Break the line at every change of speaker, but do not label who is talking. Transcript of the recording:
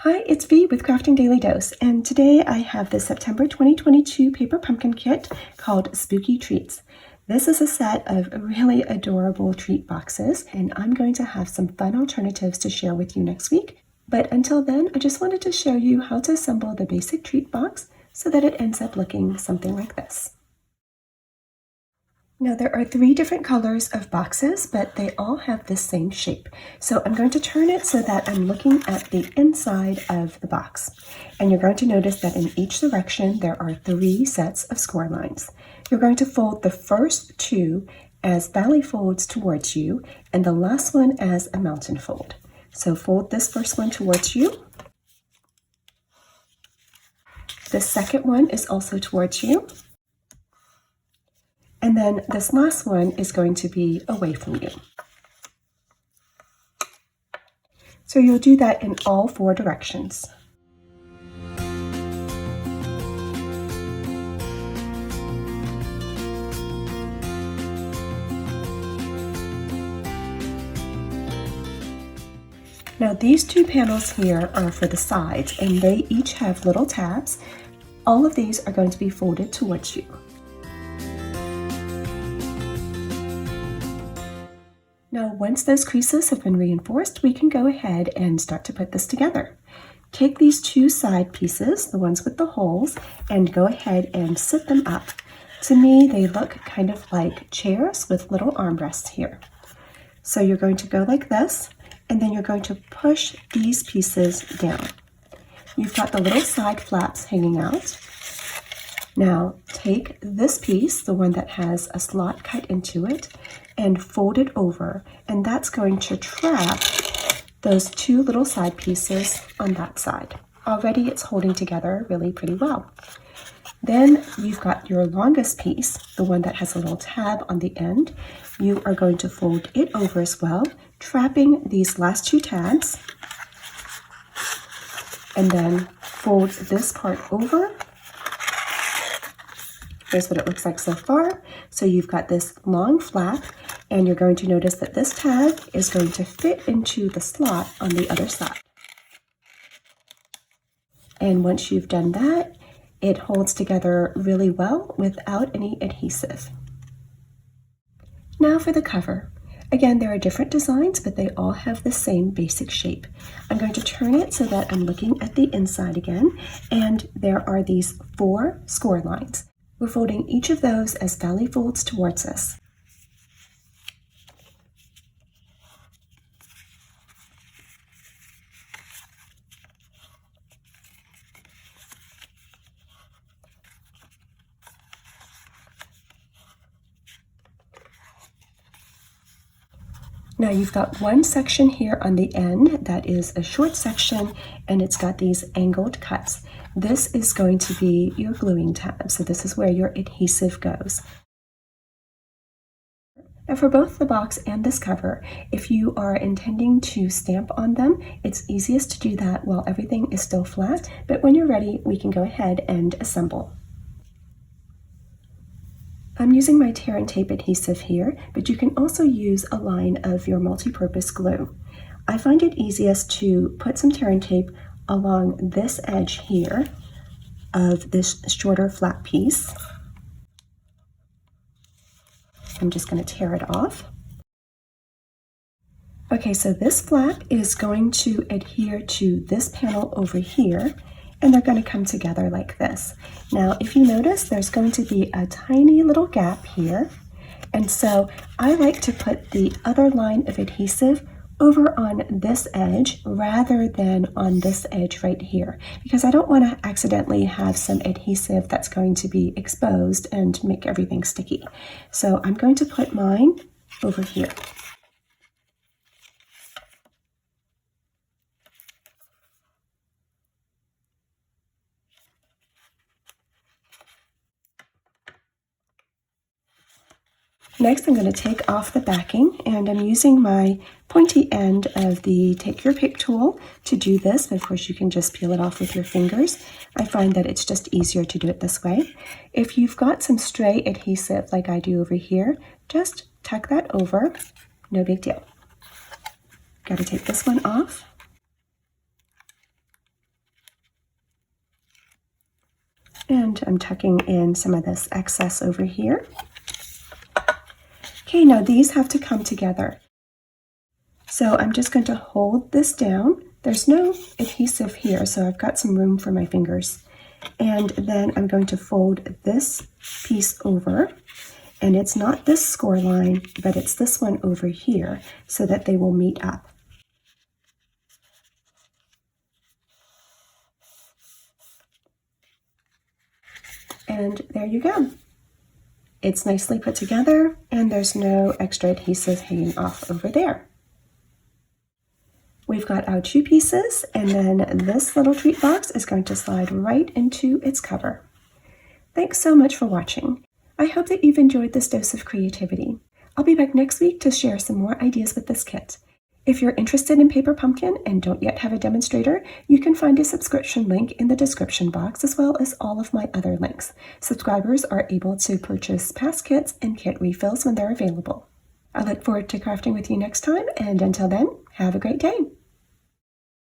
Hi, it's V with Crafting Daily Dose, and today I have the September 2022 paper pumpkin kit called Spooky Treats. This is a set of really adorable treat boxes, and I'm going to have some fun alternatives to share with you next week. But until then, I just wanted to show you how to assemble the basic treat box so that it ends up looking something like this. Now there are 3 different colors of boxes, but they all have the same shape. So I'm going to turn it so that I'm looking at the inside of the box. And you're going to notice that in each direction there are 3 sets of score lines. You're going to fold the first 2 as valley folds towards you and the last one as a mountain fold. So fold this first one towards you. The second one is also towards you. And then this last one is going to be away from you. So you'll do that in all 4 directions. Now these 2 panels here are for the sides, and they each have little tabs. All of these are going to be folded towards you. Now, once those creases have been reinforced, we can go ahead and start to put this together. Take these 2 side pieces, the ones with the holes, and go ahead and sit them up. To me, they look kind of like chairs with little armrests here. So you're going to go like this, and then you're going to push these pieces down. You've got the little side flaps hanging out. Now, take this piece, the one that has a slot cut into it, and fold it over, and that's going to trap those 2 little side pieces on that side. Already it's holding together really pretty well. Then you've got your longest piece, the one that has a little tab on the end. You are going to fold it over as well, trapping these last 2 tabs, and then fold this part over. Here's what it looks like so far. So you've got this long flap, and you're going to notice that this tab is going to fit into the slot on the other side. And once you've done that, it holds together really well without any adhesive. Now for the cover. Again, there are different designs, but they all have the same basic shape. I'm going to turn it so that I'm looking at the inside again, and there are these 4 score lines. We're folding each of those as valley folds towards us. Now you've got one section here on the end that is a short section, and it's got these angled cuts. This is going to be your gluing tab, so this is where your adhesive goes. And for both the box and this cover, if you are intending to stamp on them, it's easiest to do that while everything is still flat, but when you're ready, we can go ahead and assemble. I'm using my tear and tape adhesive here, but you can also use a line of your multi-purpose glue. I find it easiest to put some tear and tape along this edge here of this shorter flat piece. I'm just going to tear it off. Okay, so this flap is going to adhere to this panel over here, and they're going to come together like this. Now, if you notice, there's going to be a tiny little gap here, and so I like to put the other line of adhesive over on this edge rather than on this edge right here, because I don't want to accidentally have some adhesive that's going to be exposed and make everything sticky. So I'm going to put mine over here. Next, I'm going to take off the backing, and I'm using my pointy end of the Take Your Pick tool to do this, but of course you can just peel it off with your fingers. I find that it's just easier to do it this way. If you've got some stray adhesive like I do over here, just tuck that over, no big deal. Got to take this one off. and I'm tucking in some of this excess over here. Okay, now these have to come together. So I'm just going to hold this down. There's no adhesive here, so I've got some room for my fingers. And then I'm going to fold this piece over, and it's not this score line, but it's this one over here, so that they will meet up. And there you go. It's nicely put together, and there's no extra adhesive hanging off over there. We've got our 2 pieces, and then this little treat box is going to slide right into its cover. Thanks so much for watching. I hope that you've enjoyed this dose of creativity. I'll be back next week to share some more ideas with this kit. If you're interested in Paper Pumpkin and don't yet have a demonstrator, you can find a subscription link in the description box, as well as all of my other links. Subscribers are able to purchase past kits and kit refills when they're available. I look forward to crafting with you next time, and until then, have a great day.